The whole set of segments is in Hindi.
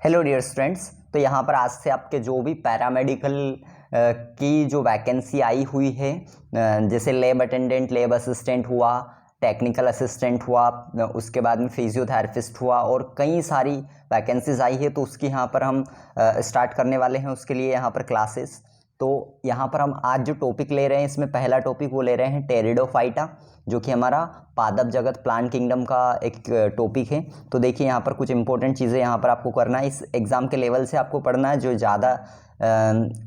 Hello dear students. तो यहाँ पर आज से आपके जो भी पैरामेडिकल की जो वैकेंसी आई हुई है, जैसे लैब अटेंडेंट, लैब असिस्टेंट हुआ, टेक्निकल असिस्टेंट हुआ, उसके बाद में फिजियोथेरेपिस्ट हुआ और कई सारी वैकेंसीज आई है। तो उसकी यहाँ पर हम स्टार्ट करने वाले हैं, उसके लिए यहाँ पर क्लासेस। तो यहाँ पर हम आज जो टॉपिक ले रहे हैं, इसमें पहला टॉपिक वो ले रहे हैं टेरिडोफाइटा, जो कि हमारा पादप जगत प्लांट किंगडम का एक टॉपिक है। तो देखिए यहाँ पर कुछ इंपॉर्टेंट चीज़ें यहाँ पर आपको करना है, इस एग्ज़ाम के लेवल से आपको पढ़ना है। जो ज़्यादा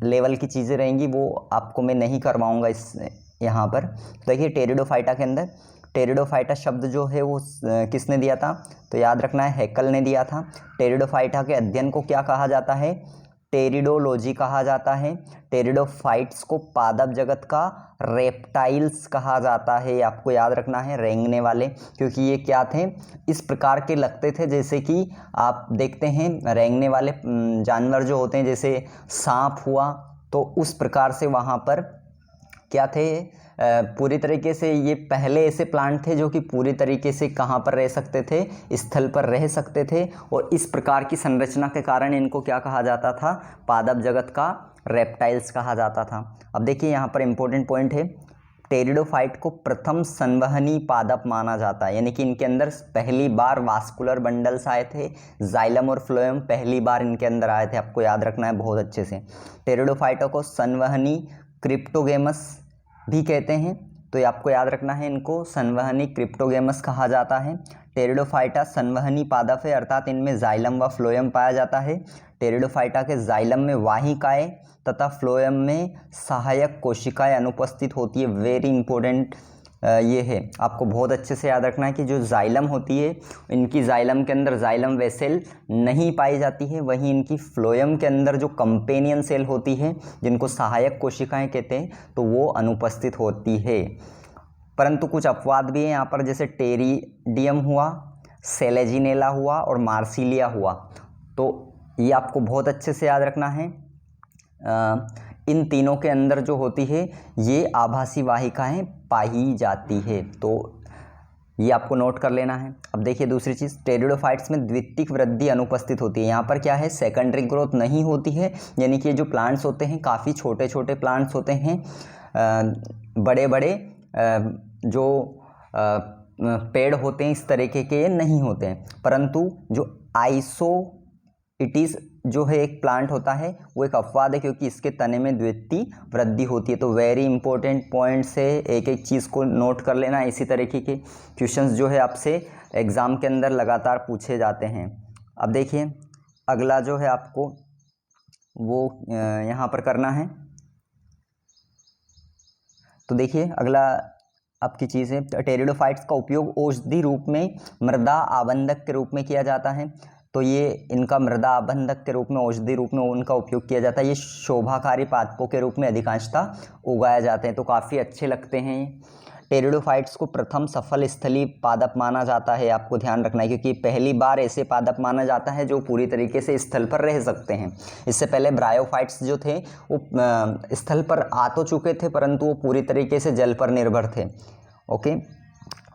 लेवल की चीज़ें रहेंगी वो आपको मैं नहीं करवाऊँगा इस यहाँ पर। देखिए टेरिडोफाइटा के अंदर टेरिडोफाइटा शब्द जो है वो किसने दिया था, तो याद रखना है हैकल ने दिया था। टेरिडोफाइटा के अध्ययन को क्या कहा जाता है, टेरिडोलॉजी कहा जाता है। टेरिडोफाइट्स को पादप जगत का रेप्टाइल्स कहा जाता है, आपको याद रखना है, रेंगने वाले, क्योंकि ये क्या थे, इस प्रकार के लगते थे जैसे कि आप देखते हैं रेंगने वाले जानवर जो होते हैं, जैसे सांप हुआ, तो उस प्रकार से वहाँ पर क्या थे, पूरी तरीके से ये पहले ऐसे प्लांट थे जो कि पूरी तरीके से कहाँ पर रह सकते थे, स्थल पर रह सकते थे। और इस प्रकार की संरचना के कारण इनको क्या कहा जाता था, पादप जगत का रेप्टाइल्स कहा जाता था। अब देखिए यहाँ पर इंपॉर्टेंट पॉइंट है, टेरिडोफाइट को प्रथम संवहनी पादप माना जाता है, यानी कि इनके अंदर पहली बार वास्कुलर बंडल्स आए थे, जाइलम और फ्लोएम पहली बार इनके अंदर आए थे, आपको याद रखना है बहुत अच्छे से। टेरिडोफाइटों को संवहनी क्रिप्टोगेमस भी कहते हैं, तो ये आपको याद रखना है, इनको संवहनी क्रिप्टोगेमस कहा जाता है। टेरिडोफाइटा संवहनी पादप है, अर्थात इनमें जाइलम व फ्लोएम पाया जाता है। टेरिडोफाइटा के जाइलम में वाहिकाएं तथा फ्लोएम में सहायक कोशिकाएं अनुपस्थित होती है। वेरी इंपॉर्टेंट ये है, आपको बहुत अच्छे से याद रखना है कि जो जाइलम होती है, इनकी जाइलम के अंदर जाइलम वेसेल नहीं पाई जाती है, वहीं इनकी फ्लोएम के अंदर जो कंपेनियन सेल होती है, जिनको सहायक कोशिकाएं कहते हैं, तो वो अनुपस्थित होती है। परंतु कुछ अपवाद भी हैं यहाँ पर, जैसे टेरिडियम हुआ, सेलेजिनेला हुआ और मार्सिलिया हुआ। तो ये आपको बहुत अच्छे से याद रखना है। इन तीनों के अंदर जो होती है ये आभासी वाहिकाएं पाई जाती है, तो ये आपको नोट कर लेना है। अब देखिए दूसरी चीज़, टेरिडोफाइट्स में द्वितीयक वृद्धि अनुपस्थित होती है। यहाँ पर क्या है, सेकेंडरी ग्रोथ नहीं होती है, यानी कि जो प्लांट्स होते हैं काफ़ी छोटे छोटे प्लांट्स होते हैं, बड़े बड़े जो पेड़ होते हैं इस तरीके के नहीं होते हैं। परंतु जो आइसोइटिस जो है एक प्लांट होता है, वो एक अपवाद है, क्योंकि इसके तने में द्वितीय वृद्धि होती है। तो वेरी इंपॉर्टेंट पॉइंट्स है, एक एक चीज़ को नोट कर लेना। इसी तरीके के क्वेश्चंस जो है आपसे एग्ज़ाम के अंदर लगातार पूछे जाते हैं। अब देखिए अगला जो है आपको वो यहाँ पर करना है। तो देखिए अगला आपकी चीज़ है, टेरिडोफाइट्स का उपयोग औषधि रूप में, मृदा आबंधक के रूप में किया जाता है। तो ये इनका मृदा आबंधक के रूप में, औषधि रूप में उनका उपयोग किया जाता है। ये शोभाकारी पादपों के रूप में अधिकांशतः उगाए जाते हैं, तो काफ़ी अच्छे लगते हैं। टेरिडोफाइट्स को प्रथम सफल स्थलीय पादप माना जाता है, आपको ध्यान रखना है, क्योंकि पहली बार ऐसे पादप माना जाता है जो पूरी तरीके से स्थल पर रह सकते हैं। इससे पहले ब्रायोफाइट्स जो थे वो स्थल पर आ तो चुके थे, परंतु वो पूरी तरीके से जल पर निर्भर थे। ओके,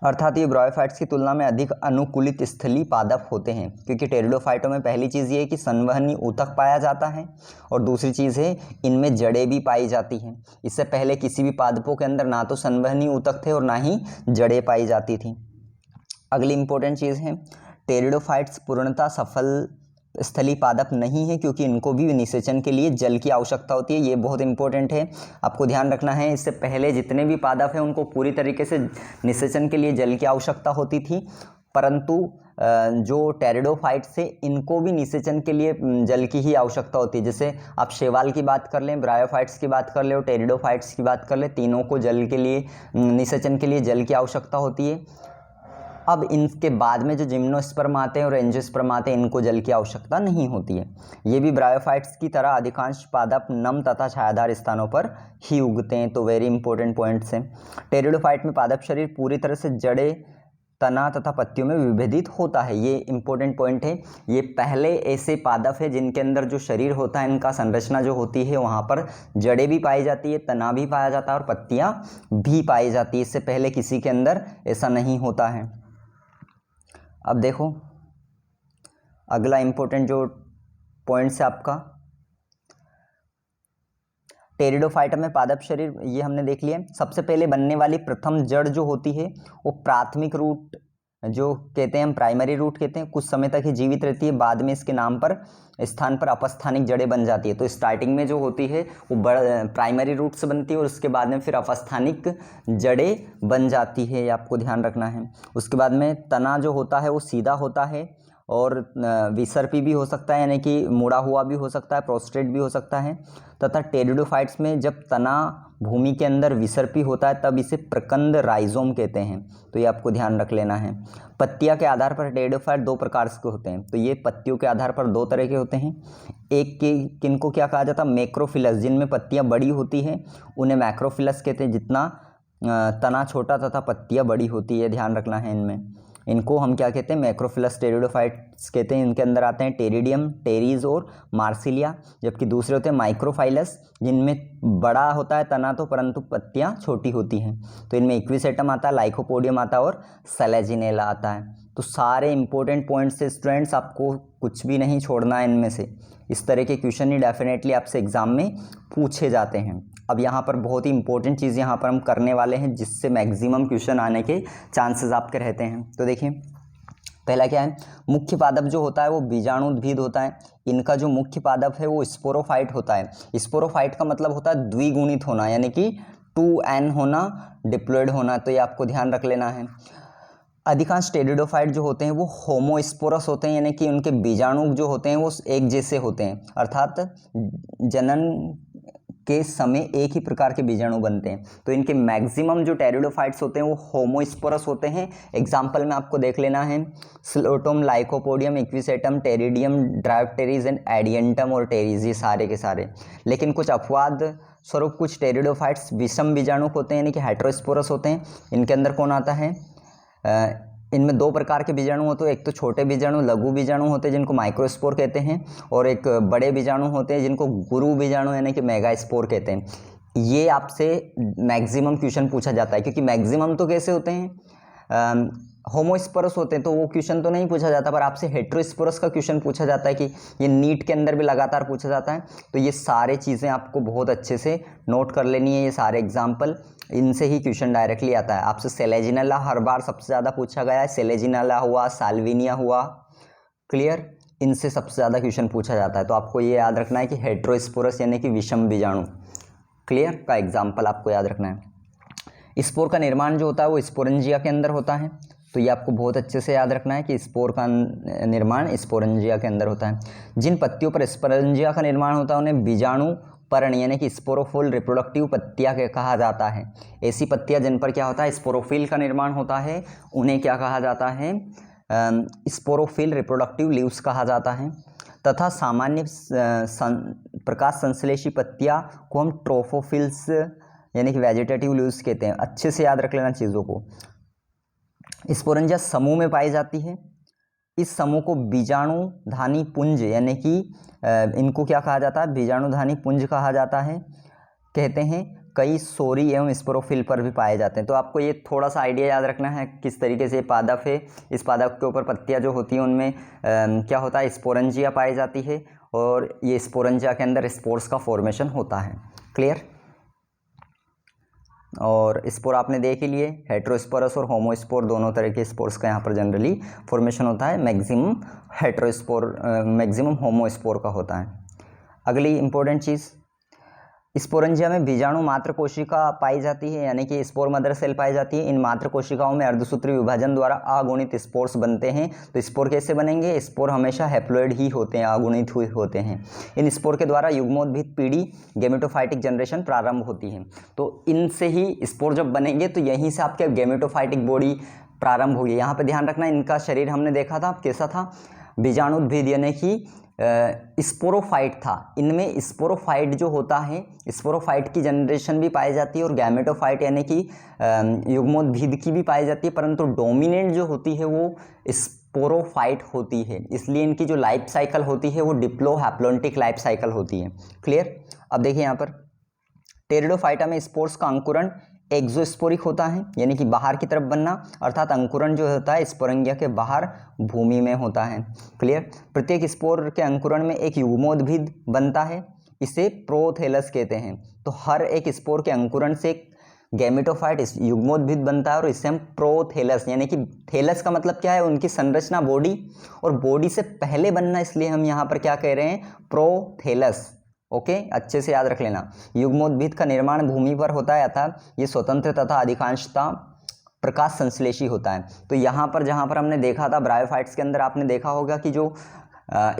अर्थात ये ब्रायोफाइट्स की तुलना में अधिक अनुकूलित स्थलीय पादप होते हैं, क्योंकि टेरिडोफाइटों में पहली चीज़ ये है कि संवहनी ऊतक पाया जाता है, और दूसरी चीज़ है इनमें जड़ें भी पाई जाती हैं। इससे पहले किसी भी पादपों के अंदर ना तो संवहनी ऊतक थे और ना ही जड़ें पाई जाती थी। अगली इंपॉर्टेंट चीज़ है, टेरिडोफाइट्स पूर्णतः सफल स्थलीय पादप नहीं है, क्योंकि इनको भी निषेचन के लिए जल की आवश्यकता होती है। ये बहुत इंपॉर्टेंट है, आपको ध्यान रखना है। इससे पहले जितने भी पादप हैं उनको पूरी तरीके से निषेचन के लिए जल की आवश्यकता होती थी, परंतु जो टेरिडोफाइट्स है इनको भी निषेचन के लिए जल की ही आवश्यकता होती है। जैसे आप शैवाल की बात कर लें, ब्रायोफाइट्स की बात कर लें और टेरिडोफाइट्स की बात कर लें, तीनों को जल के लिए, निषेचन के लिए जल की आवश्यकता होती है। अब इनके बाद में जो जिम्नोस्पर्म आते हैं और एंजियोस्पर्म आते हैं, इनको जल की आवश्यकता नहीं होती है। ये भी ब्रायोफाइट्स की तरह अधिकांश पादप नम तथा छायादार स्थानों पर ही उगते हैं, तो वेरी इंपॉर्टेंट पॉइंट्स हैं। टेरिडोफाइट में पादप शरीर पूरी तरह से जड़े, तना तथा पत्तियों में विभेदित होता है, ये इंपॉर्टेंट पॉइंट है। ये पहले ऐसे पादप है जिनके अंदर जो शरीर होता है, इनका संरचना जो होती है, वहाँ पर जड़ें भी पाई जाती है, तना भी पाया जाता है और पत्तियाँ भी पाई जाती है। इससे पहले किसी के अंदर ऐसा नहीं होता है। अब देखो अगला इम्पोर्टेंट जो पॉइंट्स है आपका। टेरिडोफाइटा में पादप शरीर ये हमने देख लिया। सबसे पहले बनने वाली प्रथम जड़ जो होती है वो प्राथमिक रूट जो कहते हैं हम प्राइमरी रूट कहते हैं, कुछ समय तक ही जीवित रहती है, बाद में इसके नाम पर स्थान पर अपस्थानिक जड़ें बन जाती है। तो स्टार्टिंग में जो होती है वो प्राइमरी रूट से बनती है और उसके बाद में फिर अपस्थानिक जड़ें बन जाती है, ये आपको ध्यान रखना है। उसके बाद में तना जो होता है वो सीधा होता है और विसर्पी भी हो सकता है, यानी कि मुड़ा हुआ भी हो सकता है, प्रोस्ट्रेट भी हो सकता है। तथा टेरिडोफाइट्स में जब तना भूमि के अंदर विसर्पी होता है तब इसे प्रकंद राइजोम कहते हैं, तो ये आपको ध्यान रख लेना है। पत्तियां के आधार पर टेरिडोफाइट दो प्रकार के होते हैं, तो ये पत्तियों के आधार पर दो तरह के होते हैं। एक के किनको क्या कहा जाता है, मैक्रोफिलस, जिनमें पत्तियां बड़ी होती हैं उन्हें मैक्रोफिलस कहते हैं, जितना तना छोटा तथा पत्तियां बड़ी होती है, ध्यान रखना है इनमें। इनको हम क्या कहते हैं, मैक्रोफिलस टेरिडोफाइट्स कहते हैं। इनके अंदर आते हैं टेरिडियम, टेरीज और मार्सिलिया। जबकि दूसरे होते हैं माइक्रोफाइलस, जिनमें बड़ा होता है तना तो परंतु पत्तियां छोटी होती हैं। तो इनमें इक्विसेटम आता है, लाइकोपोडियम आता है और सेलेजिनेला आता है। तो सारे इंपॉर्टेंट पॉइंट्स से स्टूडेंट्स आपको कुछ भी नहीं छोड़ना है इनमें से। इस तरह के क्वेश्चन ही डेफिनेटली आपसे एग्जाम में पूछे जाते हैं। अब यहाँ पर बहुत ही इंपॉर्टेंट चीज़ यहाँ पर हम करने वाले हैं जिससे मैक्सिमम क्वेश्चन आने के चांसेस आपके रहते हैं। तो देखिए पहला क्या है, मुख्य पादप जो होता है वो बीजाणुद्भिद होता है। इनका जो मुख्य पादप है वो स्पोरोफाइट होता है। स्पोरोफाइट का मतलब होता है द्विगुणित होना, यानी कि 2n होना, डिप्लॉयड होना, तो ये आपको ध्यान रख लेना है। अधिकांश टेरिडोफाइट जो होते हैं वो होमोस्पोरस होते हैं, यानी कि उनके बीजाणु जो होते हैं वो एक जैसे होते हैं, अर्थात जनन के समय एक ही प्रकार के बीजाणु बनते हैं। तो इनके मैक्सिमम जो टेरिडोफाइट्स होते हैं वो होमोस्पोरस होते हैं। एग्जाम्पल में आपको देख लेना है, psilotum, lycopodium, equisetum, pteridium, dryopteris and adiantum और टेरीज, ये सारे के सारे। लेकिन कुछ अपवाद स्वरूप कुछ टेरिडोफाइट्स विषम बीजाणु होते हैं, यानी कि हेटेरोस्पोरस होते हैं। इनके अंदर कौन आता है, इनमें दो प्रकार के बीजाणु होते हैं, एक तो छोटे बीजाणु लघु बीजाणु होते हैं जिनको माइक्रोस्पोर कहते हैं, और एक बड़े बीजाणु होते हैं जिनको गुरु बीजाणु यानी कि मेगास्पोर कहते हैं। ये आपसे मैक्सिमम क्वेश्चन पूछा जाता है, क्योंकि मैक्सिमम तो कैसे होते हैं, होमोस्पोरस होते हैं, तो वो क्वेश्चन तो नहीं पूछा जाता, पर आपसे हेटेरोस्पोरस का क्वेश्चन पूछा जाता है कि ये नीट के अंदर भी लगातार पूछा जाता है। तो ये सारे चीज़ें आपको बहुत अच्छे से नोट कर लेनी है, ये सारे एग्जाम्पल, इनसे ही क्वेश्चन डायरेक्टली आता है। आपसे सेलेजिनेला हर बार सबसे ज़्यादा पूछा गया है, सेलेजिनेला हुआ, साल्विनिया हुआ, क्लियर, इनसे सबसे ज़्यादा क्वेश्चन पूछा जाता है। तो आपको ये याद रखना है कि हेटेरोस्पोरस यानी कि विषम बीजाणु, क्लियर, का एग्जाम्पल आपको याद रखना है। स्पोर का निर्माण जो होता है वो स्पोरेंजिया के अंदर होता है, तो ये आपको बहुत अच्छे से याद रखना है कि स्पोर का निर्माण स्पोरेंजिया के अंदर होता है। जिन पत्तियों पर स्पोरेंजिया का निर्माण होता है उन्हें बीजाणु पर्णी यानी कि स्पोरोफिल रिप्रोडक्टिव पत्तियां कहा जाता है। ऐसी पत्तियां जिन पर क्या होता है, स्पोरोफिल का निर्माण होता है, उन्हें क्या कहा जाता है, स्पोरोफिल रिप्रोडक्टिव लीव्स कहा जाता है। तथा सामान्य प्रकाश संश्लेषी पत्तियां को हम ट्रोफोफिल्स यानी कि वेजिटेटिव लीव्स कहते हैं। अच्छे से याद रख लेना चीज़ों को। स्पोरेंजिया समूह में पाई जाती है। इस समूह को बीजाणुधानी पुंज यानी कि इनको क्या कहा जाता है, बीजाणुधानी पुंज कहा जाता है, कहते हैं। कई सोरी एवं स्पोरोफिल पर भी पाए जाते हैं। तो आपको ये थोड़ा सा आइडिया याद रखना है किस तरीके से पादप है। इस पादप के ऊपर पत्तियां जो होती हैं उनमें क्या होता है, स्पोरेंजिया पाई जाती है, और ये स्पोरेंजिया के अंदर स्पोर्स का फॉर्मेशन होता है, क्लियर। और स्पोर आपने देख ही लिए, हेटेरोस्पोरस और होमोस्पोर दोनों तरह के स्पोर्स का यहाँ पर जनरली फॉर्मेशन होता है। मैक्सिमम हेटेरोस्पोर, मैक्सिमम होमोस्पोर का होता है। अगली इंपॉर्टेंट चीज़, स्पोरेंजिया में बीजाणु मात्र कोशिका पाई जाती है, यानी कि स्पोर मदर सेल पाई जाती है। इन मात्र कोशिकाओं में अर्धसूत्री विभाजन द्वारा अगुणित स्पोर्स बनते हैं। तो स्पोर कैसे बनेंगे, स्पोर हमेशा हैप्लॉइड ही होते हैं, अगुणित हुए होते हैं। इन स्पोर के द्वारा युग्मोद्भिद पीढ़ी गेमेटोफाइटिक जनरेशन प्रारंभ होती है। तो इनसे ही स्पोर जब बनेंगे तो यहीं से आपके गेमेटोफाइटिक बॉडी प्रारंभ होगी। यहाँ पर ध्यान रखना, इनका शरीर हमने देखा था कैसा था, बीजाणुद्भिद यानी कि स्पोरोफाइट था। इनमें स्पोरोफाइट जो होता है, स्पोरोफाइट की जनरेशन भी पाई जाती है और गैमेटोफाइट यानी कि युग्मोद्भिद की भी पाई जाती है, परंतु डोमिनेंट जो होती है वो स्पोरोफाइट होती है। इसलिए इनकी जो लाइफ साइकिल होती है वो डिप्लोहैप्लॉन्टिक लाइफ साइकिल होती है, क्लियर। अब देखिए यहाँ पर टेरिडोफाइटा में स्पोर्स का अंकुरण एक्सोस्पोरिक होता है, यानी कि बाहर की तरफ बनना, अर्थात अंकुरण जो होता है स्पोरेंगिया के बाहर भूमि में होता है। क्लियर। प्रत्येक स्पोर के अंकुरण में एक युग्मोद्भिद बनता है, इसे प्रोथेलस कहते हैं। तो हर एक स्पोर के अंकुरण से एक गैमेटोफाइट युग्मोद्भिद बनता है और इसे हम प्रोथेलस, यानी कि थेलस का मतलब क्या है, उनकी संरचना बॉडी, और बॉडी से पहले बनना, इसलिए हम यहाँ पर क्या कह रहे हैं, प्रोथेलस। ओके, अच्छे से याद रख लेना। युग्मोद्भिद का निर्माण भूमि पर होता है, अर्थात ये स्वतंत्र तथा अधिकांशतः प्रकाश संश्लेषी होता है। तो यहाँ पर जहाँ पर हमने देखा था ब्रायोफाइट्स के अंदर, आपने देखा होगा कि जो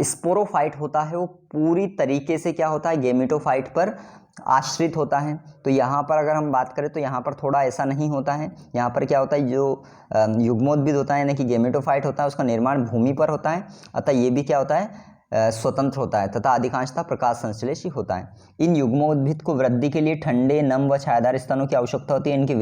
स्पोरोफाइट होता है वो पूरी तरीके से क्या होता है, गेमेटोफाइट पर आश्रित होता है। तो यहाँ पर अगर हम बात करें तो यहाँ पर थोड़ा ऐसा नहीं होता है। यहाँ पर क्या होता है, जो युग्मोद्भिद होता है यानी कि गेमेटोफाइट होता है, उसका निर्माण भूमि पर होता है, अतः ये भी क्या होता है, स्वतंत्र होता है तथा अधिकांशतः प्रकाश संश्लेषी होता है। इन युग्मोद्भिद को वृद्धि के लिए ठंडे, नम व छायादार स्थानों की आवश्यकता होती है। इनकी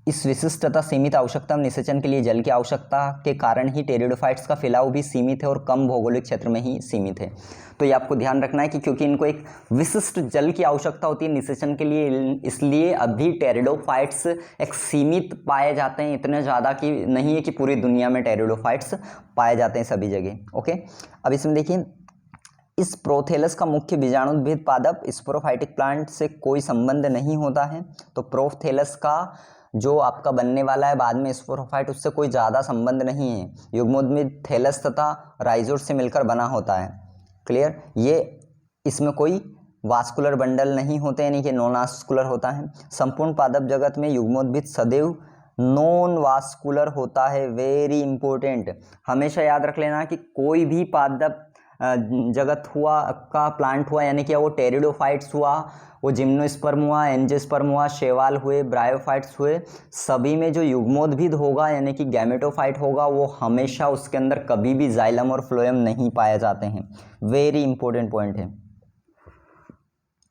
इस विशिष्ट तथा सीमित आवश्यकता में निषेचन के लिए जल की आवश्यकता के कारण ही टेरिडोफाइट्स का फैलाव भी सीमित है और कम भौगोलिक क्षेत्र में ही सीमित है। तो ये आपको ध्यान रखना है कि क्योंकि इनको एक विशिष्ट जल की आवश्यकता होती है निषेचन के लिए, इसलिए अभी टेरिडोफाइट्स एक सीमित पाए जाते हैं, इतने ज़्यादा कि नहीं है कि पूरी दुनिया में टेरिडोफाइट्स पाए जाते हैं सभी जगह। ओके, अब इसमें देखिए, इस प्रोथेलस का मुख्य बीजाणुद्भिद पादप स्पोरोफाइटिक प्लांट से कोई संबंध नहीं होता है। तो प्रोथेलस का जो आपका बनने वाला है बाद में स्पोरोफाइट, उससे कोई ज़्यादा संबंध नहीं है। युग्मोद्भिद थैलस तथा राइजोट से मिलकर बना होता है। क्लियर। ये इसमें कोई वास्कुलर बंडल नहीं होते, यानी कि नॉन वास्कुलर होता है। संपूर्ण पादप जगत में युग्मोद्भिद सदैव नॉन वास्कुलर होता है। वेरी इंपॉर्टेंट, हमेशा याद रख लेना कि कोई भी पादप जगत हुआ का प्लांट हुआ, यानी कि वो टेरिडोफाइट्स हुआ, वो जिम्नोस्पर्म हुआ, एंजियोस्पर्म हुआ, शैवाल हुए, ब्रायोफाइट्स हुए, सभी में जो युग्मोद्भिद होगा यानी कि गैमेटोफाइट होगा, वो हमेशा उसके अंदर कभी भी जाइलम और फ्लोएम नहीं पाए जाते हैं। वेरी इंपॉर्टेंट पॉइंट है।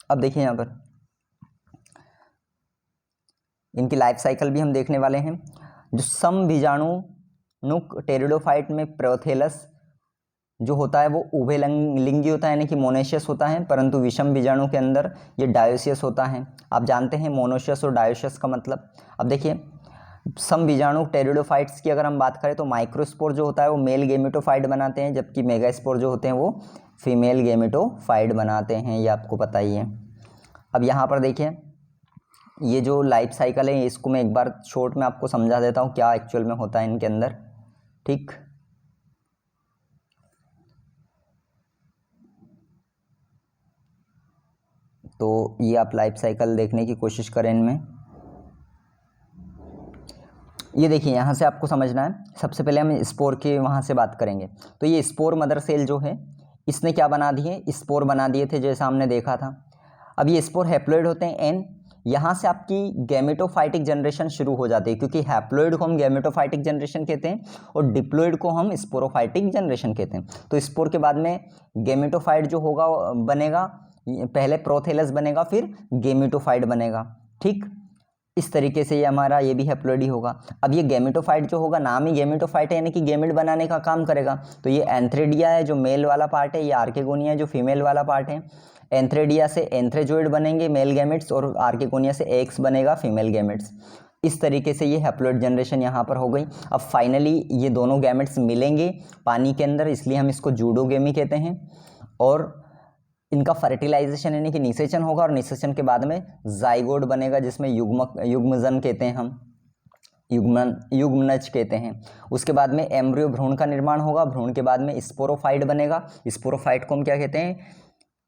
अब देखिए यहाँ पर इनकी लाइफ साइकिल भी हम देखने वाले हैं। जो समबीजाणुनुक टेरिडोफाइट में प्रोथेलस जो होता है वो उभयलिंगी होता है, यानी कि मोनेशियस होता है, परंतु विषम बीजाणु के अंदर ये डायोसियस होता है। आप जानते हैं मोनोशियस और डायोसियस का मतलब। अब देखिए, सम बीजाणु टेरिडोफाइट्स की अगर हम बात करें तो माइक्रोस्पोर जो होता है वो मेल गेमेटोफाइट बनाते हैं, जबकि मेगास्पोर जो होते हैं वो फीमेल गेमेटोफाइट बनाते हैं, ये आपको पता ही है। अब यहाँ पर देखिए, ये जो लाइफ साइकिल है इसको मैं एक बार शॉर्ट में आपको समझा देता हूँ क्या एक्चुअल में होता है इनके अंदर। ठीक, तो ये आप लाइफ साइकिल देखने की कोशिश करें इनमें। ये देखिए, यहाँ से आपको समझना है। सबसे पहले हम स्पोर के वहाँ से बात करेंगे। तो ये स्पोर मदर सेल जो है इसने क्या बना दिए, स्पोर बना दिए थे जैसा हमने देखा था। अब ये स्पोर हैप्लॉइड होते हैं एन, यहाँ से आपकी गैमेटोफाइटिक जनरेशन शुरू हो जाती है, क्योंकि हैप्लॉइड को हम गैमेटोफाइटिक जनरेशन कहते हैं और डिप्लॉइड को हम स्पोरोफाइटिक जनरेशन कहते हैं। तो स्पोर के बाद में गैमेटोफाइट जो होगा बनेगा, पहले प्रोथेलस बनेगा फिर गेमेटोफाइट बनेगा। ठीक, इस तरीके से ये हमारा ये भी हैप्लॉइड ही होगा। अब ये गेमेटोफाइट जो होगा, नाम ही गेमेटोफाइट है यानी कि गेमेट बनाने का काम करेगा। तो ये एंथ्रेडिया है जो मेल वाला पार्ट है, ये आर्केगोनिया जो फीमेल वाला पार्ट है। एंथ्रेडिया से एंथ्रेजोइड बनेंगे मेल गैमेट्स और आर्केगोनिया से एग्स बनेगा फीमेल गैमेट्स। इस तरीके से ये हैप्लॉइड जनरेशन यहाँ पर हो गई। अब फाइनली ये दोनों गैमेट्स मिलेंगे पानी के अंदर, इसलिए हम इसको जूडोगेमी कहते हैं। और इनका फर्टिलाइजेशन यानी कि निषेचन होगा और निषेचन के बाद में जाइगोट बनेगा, जिसमें युग्मजन कहते हैं हम, युग्मनज कहते हैं। उसके बाद में एम्ब्रियो भ्रूण का निर्माण होगा, भ्रूण के बाद में स्पोरोफाइट बनेगा। स्पोरोफाइट को हम क्या कहते हैं,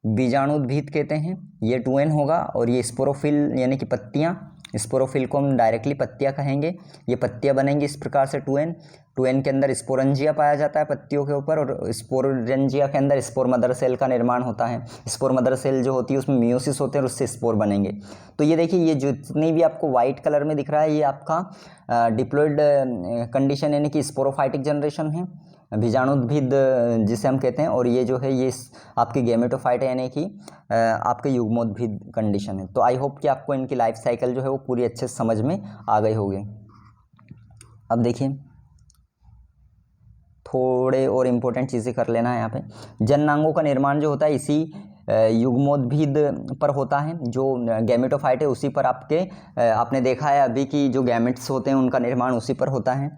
बीजाणुद्भिद कहते हैं। ये 2n होगा और ये स्पोरोफिल यानी कि पत्तियाँ, स्पोरोफिल को हम डायरेक्टली पत्तियाँ कहेंगे। ये पत्तियाँ बनेंगी इस प्रकार से 2n के अंदर स्पोरेंजिया पाया जाता है पत्तियों के ऊपर, और स्पोरेंजिया के अंदर स्पोर मदर सेल का निर्माण होता है। स्पोर मदर सेल जो होती है उसमें मियोसिस होते हैं और उससे स्पोर बनेंगे। तो ये देखिए, ये जितनी भी आपको वाइट कलर में दिख रहा है ये आपका डिप्लॉइड कंडीशन यानी कि स्पोरोफाइटिक जनरेशन है, बीजाणुद्भिद जिसे हम कहते हैं, और ये जो है ये आपकी गेमेटोफाइट है यानी कि आपके युग्मोद्भिद कंडीशन है। तो आई होप कि आपको इनकी लाइफ साइकिल जो है वो पूरी अच्छे से समझ में आ गई होगी। अब देखिए, थोड़े और इम्पोर्टेंट चीज़ें कर लेना है यहाँ पे। जननांगों का निर्माण जो होता है इसी युग्मोद्भिद पर होता है, जो गैमेटोफाइट है उसी पर आपने देखा है अभी कि जो गैमेट्स होते हैं उनका निर्माण उसी पर होता है।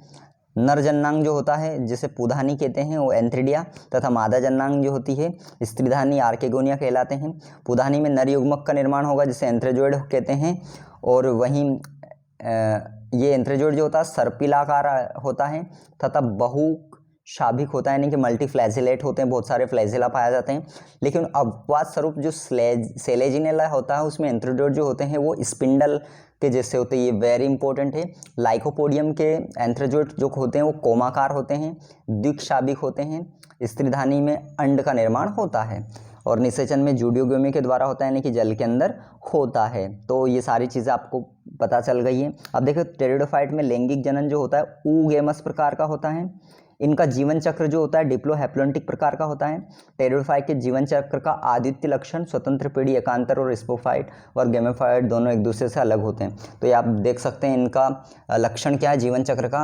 नर जन्नांग जो होता है जिसे पुधानी कहते हैं वो एंथ्रिडिया, तथा मादा जन्नांग जो होती है स्त्रीधानी आर्केगोनिया कहलाते हैं। पुधानी में नर युग्मक का निर्माण होगा जिसे एंथ्रेजोइड कहते हैं, और वहीं ये एंथ्रेजोइड जो होता है सर्पिलाकार होता है तथा बहुशाभिक होता है, यानी कि मल्टीफ्लैजिलेट होते हैं, बहुत सारे फ्लैजिला पाए जाते हैं। लेकिन अपवाद स्वरूप जो सेलेजिनेला होता है उसमें एंथ्रेजोइड जो होते हैं वो स्पिंडल के जैसे होते हैं, ये वेरी इंपॉर्टेंट है। लाइकोपोडियम के एंथ्रेजोइड जो होते हैं वो कोमाकार होते हैं, द्विशाभिक होते हैं, स्त्रीधानी में अंड का निर्माण होता है, और निषेचन में जूडियोगोमी के द्वारा होता है, यानी कि जल के अंदर होता है। तो ये सारी चीज़ें आपको पता चल गई हैं। अब देखो टेरिडोफाइट में लैंगिक जनन जो होता है ऊगेमस प्रकार का होता है। इनका जीवन चक्र जो होता है डिप्लोहेप्लोन्टिक प्रकार का होता है। टेरिडोफाइट के जीवन चक्र का आदित्य लक्षण स्वतंत्र पीढ़ी एकांतर और स्पोफाइट और गेमेफाइट दोनों एक दूसरे से अलग होते हैं। तो ये आप देख सकते हैं इनका लक्षण क्या है जीवन चक्र का।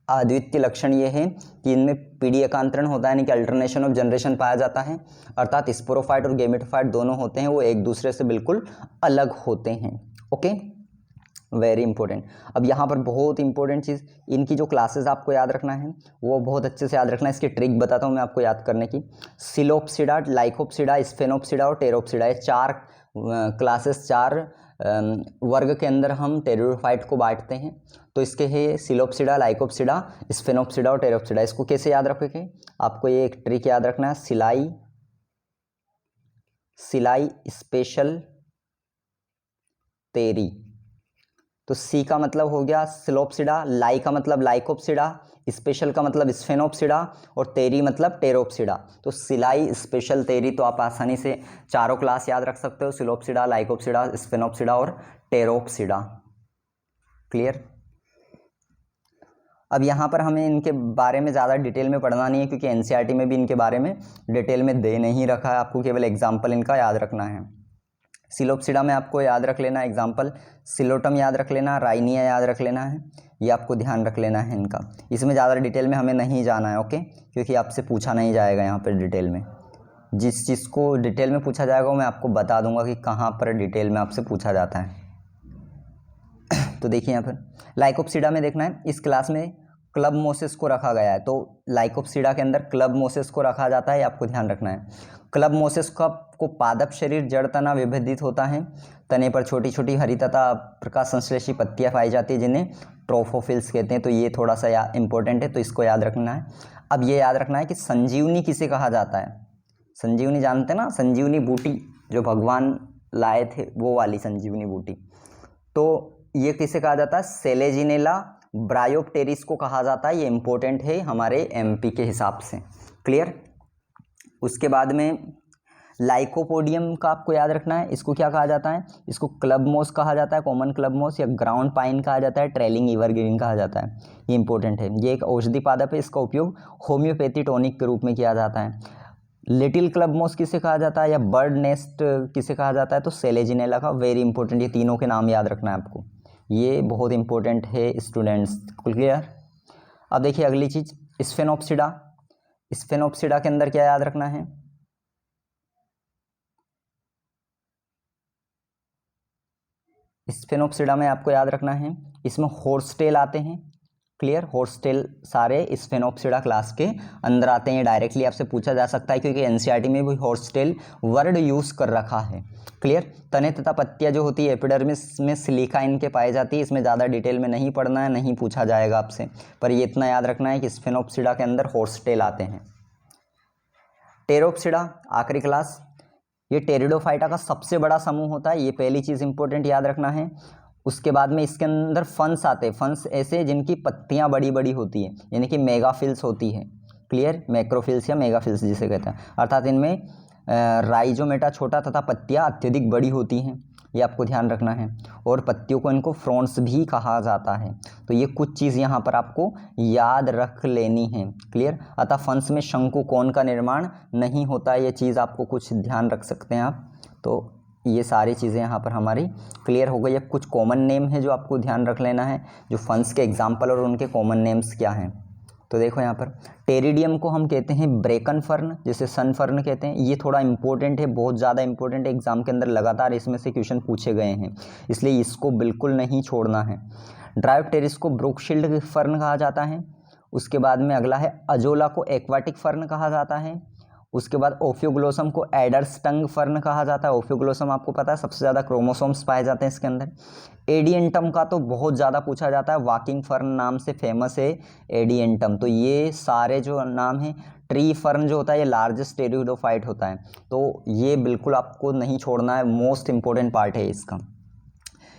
अद्वितीय लक्षण ये है कि इनमें पीढ़ी एकांतरण होता है, यानी कि अल्टरनेशन ऑफ जनरेशन पाया जाता है, अर्थात स्पोरोफाइट और गेमेटोफाइट दोनों होते हैं वो एक दूसरे से बिल्कुल अलग होते हैं। Okay, very important. अब यहाँ पर बहुत इंपॉर्टेंट चीज़, इनकी जो क्लासेस आपको याद रखना है वो बहुत अच्छे से याद रखना है। इसकी ट्रिक बताता हूँ मैं आपको याद करने की। सिलोप्सिडा, लाइकोप्सिडा, स्फेनोप्सिडा और टेरोप्सिडा, ये चार क्लासेस, चार वर्ग के अंदर हम टेरिडोफाइट को बांटते हैं। तो इसके है सिलोप्सिडा, लाइकोप्सिडा, स्फेनोप्सिडा और टेरोप्सिडा। इसको कैसे याद रखोगे, आपको ये एक ट्रिक याद रखना है, सिलाई स्पेशल तेरी। तो सी का मतलब हो गया सिलोप्सिडा, लाई का मतलब लाइकोप्सिडा, स्पेशल का मतलब स्फेनोप्सिडा और तेरी मतलब टेरोप्सिडा। तो सिलाई स्पेशल तेरी तो आप आसानी से चारों क्लास याद रख सकते हो, सिलोप्सिडा, लाइकोप्सिडा, स्फेनोप्सिडा और टेरोप्सिडा। क्लियर। अब यहाँ पर हमें इनके बारे में ज़्यादा डिटेल में पढ़ना नहीं है, क्योंकि एनसीईआरटी में भी इनके बारे में डिटेल में दे नहीं रखा है, आपको केवल एग्जाम्पल इनका याद रखना है। सिलोप्सिडा में आपको याद रख लेना एग्जाम्पल, सिलोटम याद रख लेना, राइनिया याद रख लेना है, ये आपको ध्यान रख लेना है इनका। इसमें ज़्यादा डिटेल में हमें नहीं जाना है, ओके, क्योंकि आपसे पूछा नहीं जाएगा यहाँ पर डिटेल में। जिस चीज़ को डिटेल में पूछा जाएगा वो मैं आपको बता दूंगा कि कहाँ पर डिटेल में आपसे पूछा जाता है। तो देखिए यहाँ पर लाइकोप्सिडा में देखना है, इस क्लास में क्लब मोसेस को रखा गया है। तो लाइकोप्सिडा के अंदर क्लब मोसेस को रखा जाता है, आपको ध्यान रखना है। क्लब मोसेस को पादप शरीर जड़ तना विभेदित होता है, तने पर छोटी छोटी हरी तथा प्रकाश संश्लेषी पत्तियां पाई जाती है जिन्हें ट्रोफोफिल्स कहते हैं। तो ये थोड़ा सा इंपॉर्टेंट है, तो इसको याद रखना है। अब ये याद रखना है कि संजीवनी किसे कहा जाता है। संजीवनी जानते हैं ना, संजीवनी बूटी जो भगवान लाए थे वो वाली संजीवनी बूटी। तो ये किसे कहा जाता है, सेलेजिनेला ब्रायोप्टेरिस को कहा जाता है। ये इंपॉर्टेंट है हमारे एमपी के हिसाब से। क्लियर। उसके बाद में लाइकोपोडियम का आपको याद रखना है, इसको क्या कहा जाता है, इसको क्लब मोस कहा जाता है, कॉमन क्लब मोस, या ग्राउंड पाइन कहा जाता है, ट्रेलिंग एवरग्रीन कहा जाता है। ये इंपॉर्टेंट है, ये एक औषधि पादप है, इसका उपयोग होम्योपैथी टॉनिक के रूप में किया जाता है। लिटिल क्लब मोस किसे कहा जाता है, या बर्ड नेस्ट किसे कहा जाता है, तो सेलेजिनेला का। वेरी इंपॉर्टेंट, ये तीनों के नाम याद रखना है आपको, ये बहुत इंपॉर्टेंट है स्टूडेंट्स। क्लियर। अब देखिए अगली चीज़ स्फेनोप्सिडा। स्फेनोप्सिडा के अंदर क्या याद रखना है, स्फेनोप्सिडा में आपको याद रखना है इसमें हॉर्सटेल आते हैं। क्लियर। हॉर्सटेल सारे स्फेनोप्सिडा क्लास के अंदर आते हैं, डायरेक्टली आपसे पूछा जा सकता है क्योंकि एनसीईआरटी में भी हॉर्सटेल वर्ड यूज़ कर रखा है। क्लियर। तने तथा पत्तियां जो होती है एपिडर्मिस में सिलिका इनके पाई जाती है, इसमें ज़्यादा डिटेल में नहीं पढ़ना है, नहीं पूछा जाएगा आपसे, पर ये इतना याद रखना है कि स्फेनोप्सिडा के अंदर हॉर्सटेल आते हैं। टेरोप्सिडा आखिरी क्लास, ये टेरिडोफाइटा का सबसे बड़ा समूह होता है, ये पहली चीज़ इंपॉर्टेंट याद रखना है। उसके बाद में इसके अंदर फंस आते हैं, फंस ऐसे जिनकी पत्तियां बड़ी बड़ी होती है, यानी कि मेगाफिल्स होती है। क्लियर। मैक्रोफिल्स या मेगाफिल्स जिसे कहते हैं, अर्थात इनमें राइजोमेटा छोटा तथा पत्तियां अत्यधिक बड़ी होती हैं, ये आपको ध्यान रखना है। और पत्तियों को इनको फ्रॉन्ट्स भी कहा जाता है। तो ये कुछ चीज़ यहाँ पर आपको याद रख लेनी है। क्लियर। अतः फंस में शंकुकोण का निर्माण नहीं होता, ये चीज़ आपको कुछ ध्यान रख सकते हैं आप। तो ये सारी चीज़ें यहाँ पर हमारी क्लियर हो गई। अब कुछ कॉमन नेम है जो आपको ध्यान रख लेना है, जो फंस के एग्जाम्पल और उनके कॉमन नेम्स क्या हैं। तो देखो यहाँ पर टेरिडियम को हम कहते हैं ब्रेकन फर्न, जैसे सन फर्न कहते हैं। ये थोड़ा इंपॉर्टेंट है, बहुत ज़्यादा इंपॉर्टेंट है, एग्जाम के अंदर लगातार इसमें से क्वेश्चन पूछे गए हैं, इसलिए इसको बिल्कुल नहीं छोड़ना है। ड्रायोप्टेरिस को ब्रुकशील्ड फर्न कहा जाता है। उसके बाद में अगला है अजोला को एक्वाटिक फर्न कहा जाता है। उसके बाद ओफियोग्लोसम को एडर्स टंग फर्न कहा जाता है। ओफियोग्लोसम आपको पता है सबसे ज़्यादा क्रोमोसोम्स पाए जाते हैं इसके अंदर। एडियंटम का तो बहुत ज़्यादा पूछा जाता है, वॉकिंग फर्न नाम से फेमस है एडियंटम। तो ये सारे जो नाम हैं, ट्री फर्न जो होता है ये लार्जेस्ट टेरिडोफाइट होता है, तो ये बिल्कुल आपको नहीं छोड़ना है, मोस्ट इंपॉर्टेंट पार्ट है इसका।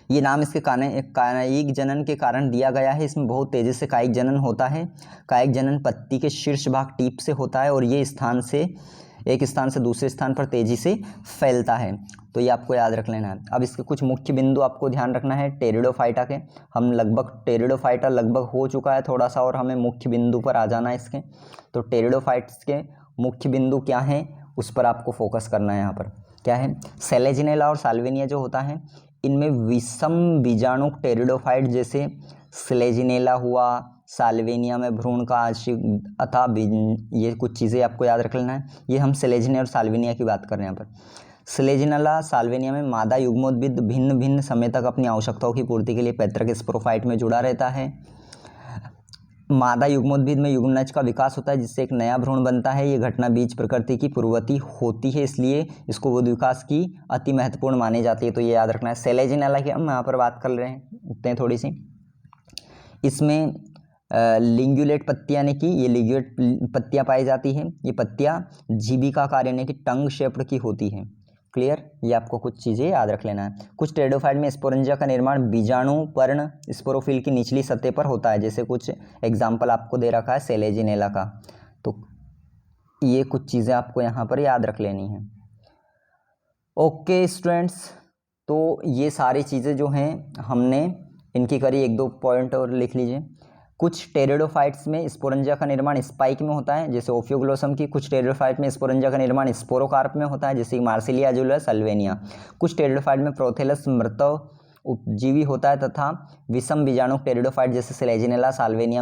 ये नाम इसके कायिक जनन के कारण दिया गया है। इसमें बहुत तेज़ी से कायिक जनन होता है। कायिक जनन पत्ती के शीर्ष भाग टीप से होता है और ये एक स्थान से दूसरे स्थान पर तेज़ी से फैलता है, तो ये आपको याद रख लेना है। अब इसके कुछ मुख्य बिंदु आपको ध्यान रखना है टेरिडोफाइटा के। हम लगभग टेरिडोफाइटा लगभग हो चुका है थोड़ा सा, और हमें मुख्य बिंदु पर आ जाना है इसके। तो टेरिडोफाइट्स के मुख्य बिंदु क्या हैं उस पर आपको फोकस करना है। यहाँ पर क्या है, सेलेजिनेला और साल्विनिया जो होता है इनमें विषम बीजाणु टेरिडोफाइट, जैसे स्लेजिनेला हुआ, साल्विनिया में भ्रूण का आश्रित अथा ये कुछ चीज़ें आपको याद रख लेना है। ये हम स्लेजिनिया और साल्विनिया की बात कर रहे हैं यहाँ पर। स्लेजिनेला साल्विनिया में मादा युग्मोद्भिद भिन्न भिन्न समय तक अपनी आवश्यकताओं की पूर्ति के लिए पैतृक स्पोरोफाइट में जुड़ा रहता है। मादा युग्मोद्भिद में युग्मनज का विकास होता है जिससे एक नया भ्रूण बनता है। ये घटना बीज प्रकृति की पूर्ववर्ती होती है, इसलिए इसको बुद्ध विकास की अति महत्वपूर्ण मानी जाती है, तो ये याद रखना है। सेलेजिनेला की हम यहाँ पर बात कर रहे हैं थोड़ी सी। इसमें लिंगुलेट पत्तियाँ यानी कि ये लिंगुलेट पत्तियाँ पाई जाती हैं। ये पत्तियाँ जीविकाकार यानी कि टंग शेप्ड की होती हैं। क्लियर, ये आपको कुछ चीज़ें याद रख लेना है। कुछ टेरिडोफाइट में स्पोरेंजिया का निर्माण बीजाणु पर्ण स्पोरोफिल की निचली सतह पर होता है, जैसे कुछ एग्जाम्पल आपको दे रखा है सेलेजिनेला का। तो ये कुछ चीज़ें आपको यहाँ पर याद रख लेनी है। ओके स्टूडेंट्स, तो ये सारी चीज़ें जो हैं हमने इनकी करी। एक दो पॉइंट और लिख लीजिए। कुछ टेरिडोफाइट्स में स्पोरेंजिया का निर्माण स्पाइक में होता है, जैसे ओफियोग्लोसम की। कुछ टेरिडोफाइट में स्पोरेंजिया का निर्माण स्पोरोकार्प में होता है, जैसे मार्सिलिया अजूला साल्विनिया। कुछ टेरिडोफाइट में प्रोथेलस मृत उपजीवी होता है तथा विषम बीजाणु टेरिडोफाइट जैसे सेलेजिनेला साल्विनिया